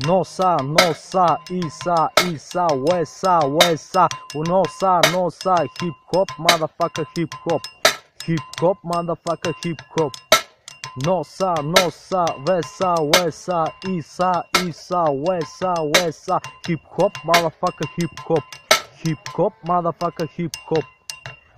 Nosa, nosa, isa, wesa, nosa, hip hop, motherfucker, hip hop, motherfucker, hip hop. Nosa, wesa, isa, wesa, hip hop, motherfucker, hip hop, motherfucker, hip hop.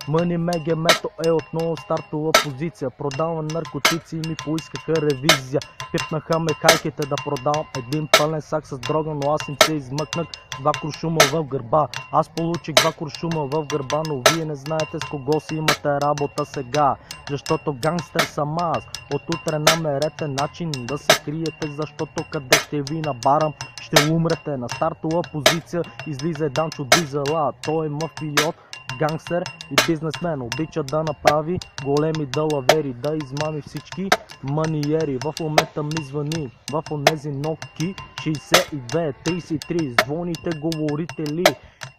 Мъни Меге Мето е отново стартова позиция. Продавам наркотици и ми поискаха ревизия. Пипнаха ме хайките да продавам един пълен сак с дрога, но аз им се измъкнах 2 куршума в гърба. Аз получих 2 куршума в гърба, но вие не знаете с кого си имате работа сега. Защото гангстер съм аз. От утре намерете начин да се криете, защото къде ще ви набарам, ще умрете. На стартова позиция излиза Данчо Дизела. Той е мафиот, гангстер и бизнесмен. Обича да направи големи далавери, да измами всички маниери. В момента ми звъни в онези нотки 62-33. Звоните, говорите ли?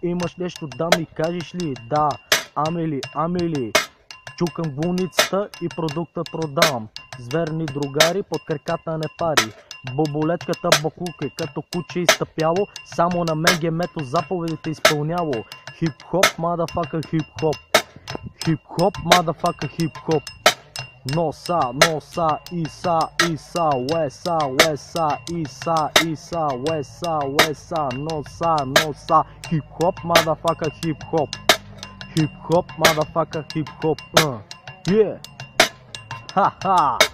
Имаш нещо да ми кажеш ли? Да, ами ли? Чукам болницата и продукта продавам. Зверни другари, под краката не пари. Боболетката бакулка като куче изтъпяло, само на Меге Мето заповедите изпълняло. Хип-хоп, motherfucker, хип-хоп. Хип-хоп, motherfucker, хип-хоп. Носа, isa, wesa, isa, wesa, nosa, хип-хоп, motherfucker, хип-хоп. Hip hop, motherfucker, hip hop. Yeah. Ha ha.